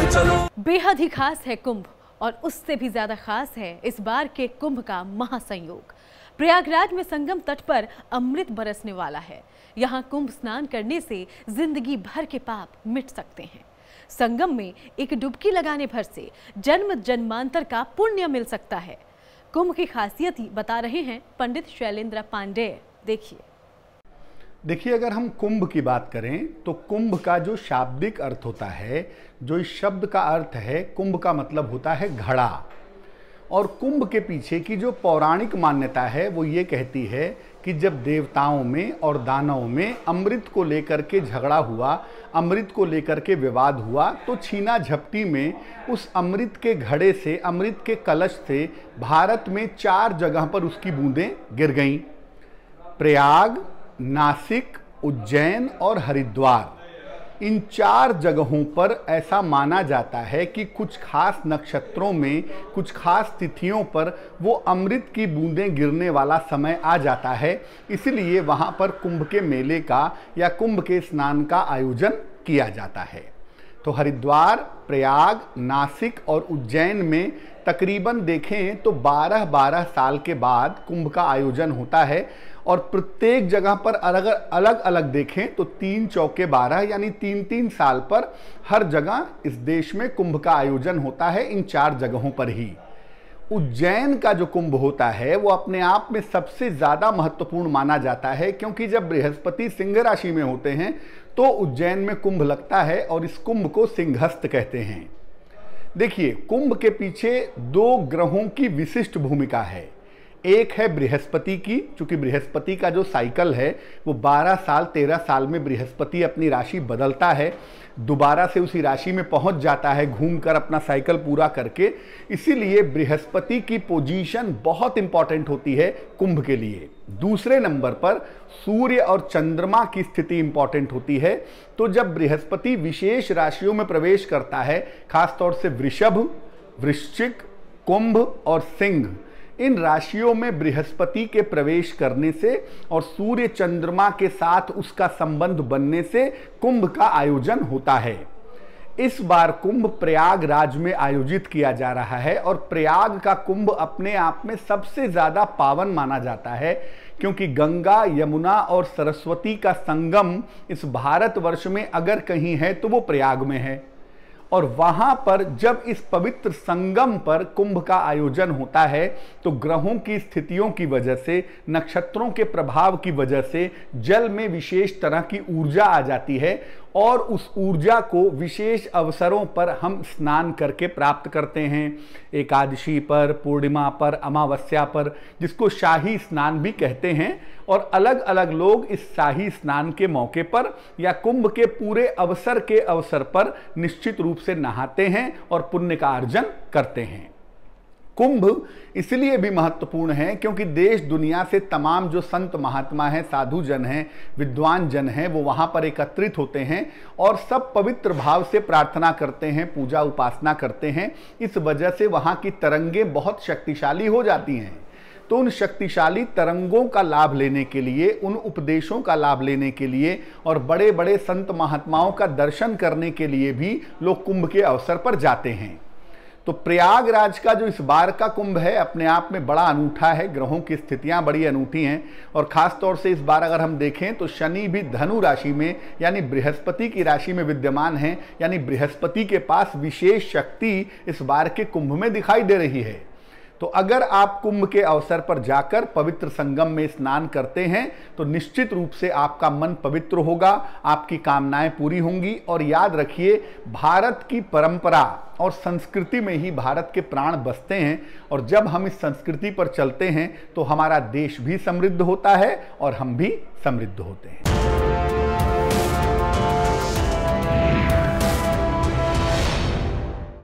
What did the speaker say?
साथ चलो। बेहद ही खास है कुंभ, और उससे भी ज्यादा खास है इस बार के कुंभ का महासंयोग। प्रयागराज में संगम तट पर अमृत बरसने वाला है। यहाँ कुंभ स्नान करने से जिंदगी भर के पाप मिट सकते हैं। संगम में एक डुबकी लगाने भर से जन्म जन्मांतर का पुण्य मिल सकता है। कुंभ की खासियत ही बता रहे हैं पंडित शैलेंद्र पांडेय। देखिए, अगर हम कुंभ की बात करें तो कुंभ का जो शाब्दिक अर्थ होता है, जो इस शब्द का अर्थ है, कुंभ का मतलब होता है घड़ा। और कुंभ के पीछे की जो पौराणिक मान्यता है वो ये कहती है कि जब देवताओं में और दानवों में अमृत को लेकर के झगड़ा हुआ, अमृत को लेकर के विवाद हुआ, तो छीना झपटी में उस अमृत के घड़े से, अमृत के कलश से भारत में 4 जगह पर उसकी बूंदें गिर गईं। प्रयाग, नासिक, उज्जैन और हरिद्वार। इन 4 जगहों पर ऐसा माना जाता है कि कुछ खास नक्षत्रों में, कुछ खास तिथियों पर वो अमृत की बूंदें गिरने वाला समय आ जाता है। इसलिए वहाँ पर कुंभ के मेले का या कुंभ के स्नान का आयोजन किया जाता है। तो हरिद्वार, प्रयाग, नासिक और उज्जैन में तकरीबन देखें तो 12-12 साल के बाद कुंभ का आयोजन होता है। और प्रत्येक जगह पर अलग अलग देखें तो 3 चौके 12 यानी 3-3 साल पर हर जगह इस देश में कुंभ का आयोजन होता है, इन 4 जगहों पर ही। उज्जैन का जो कुंभ होता है वो अपने आप में सबसे ज़्यादा महत्वपूर्ण माना जाता है, क्योंकि जब बृहस्पति सिंह राशि में होते हैं तो उज्जैन में कुंभ लगता है और इस कुंभ को सिंहस्थ कहते हैं। देखिए, कुंभ के पीछे 2 ग्रहों की विशिष्ट भूमिका है। एक है बृहस्पति की, चूंकि बृहस्पति का जो साइकिल है वो 12 साल 13 साल में बृहस्पति अपनी राशि बदलता है, दोबारा से उसी राशि में पहुंच जाता है घूमकर अपना साइकिल पूरा करके। इसीलिए बृहस्पति की पोजीशन बहुत इंपॉर्टेंट होती है कुंभ के लिए। दूसरे नंबर पर सूर्य और चंद्रमा की स्थिति इंपॉर्टेंट होती है। तो जब बृहस्पति विशेष राशियों में प्रवेश करता है, खासतौर से वृषभ, वृश्चिक, कुंभ और सिंह, इन राशियों में बृहस्पति के प्रवेश करने से और सूर्य चंद्रमा के साथ उसका संबंध बनने से कुंभ का आयोजन होता है। इस बार कुंभ प्रयागराज में आयोजित किया जा रहा है और प्रयाग का कुंभ अपने आप में सबसे ज्यादा पावन माना जाता है, क्योंकि गंगा, यमुना और सरस्वती का संगम इस भारतवर्ष में अगर कहीं है तो वो प्रयाग में है। और वहां पर जब इस पवित्र संगम पर कुंभ का आयोजन होता है तो ग्रहों की स्थितियों की वजह से, नक्षत्रों के प्रभाव की वजह से जल में विशेष तरह की ऊर्जा आ जाती है और उस ऊर्जा को विशेष अवसरों पर हम स्नान करके प्राप्त करते हैं। एकादशी पर, पूर्णिमा पर, अमावस्या पर, जिसको शाही स्नान भी कहते हैं। और अलग अलग लोग इस शाही स्नान के मौके पर या कुंभ के पूरे अवसर के अवसर पर निश्चित रूप से नहाते हैं और पुण्य का अर्जन करते हैं। कुंभ इसलिए भी महत्वपूर्ण है क्योंकि देश दुनिया से तमाम जो संत महात्मा हैं, साधु जन हैं, विद्वान जन हैं, वो वहाँ पर एकत्रित होते हैं और सब पवित्र भाव से प्रार्थना करते हैं, पूजा उपासना करते हैं। इस वजह से वहाँ की तरंगें बहुत शक्तिशाली हो जाती हैं। तो उन शक्तिशाली तरंगों का लाभ लेने के लिए, उन उपदेशों का लाभ लेने के लिए और बड़े बड़े संत महात्माओं का दर्शन करने के लिए भी लोग कुंभ के अवसर पर जाते हैं। तो प्रयागराज का जो इस बार का कुंभ है अपने आप में बड़ा अनूठा है। ग्रहों की स्थितियां बड़ी अनूठी हैं और ख़ास तौर से इस बार अगर हम देखें तो शनि भी धनु राशि में यानी बृहस्पति की राशि में विद्यमान है, यानी बृहस्पति के पास विशेष शक्ति इस बार के कुंभ में दिखाई दे रही है। तो अगर आप कुंभ के अवसर पर जाकर पवित्र संगम में स्नान करते हैं तो निश्चित रूप से आपका मन पवित्र होगा, आपकी कामनाएं पूरी होंगी। और याद रखिए, भारत की परंपरा और संस्कृति में ही भारत के प्राण बसते हैं और जब हम इस संस्कृति पर चलते हैं तो हमारा देश भी समृद्ध होता है और हम भी समृद्ध होते हैं।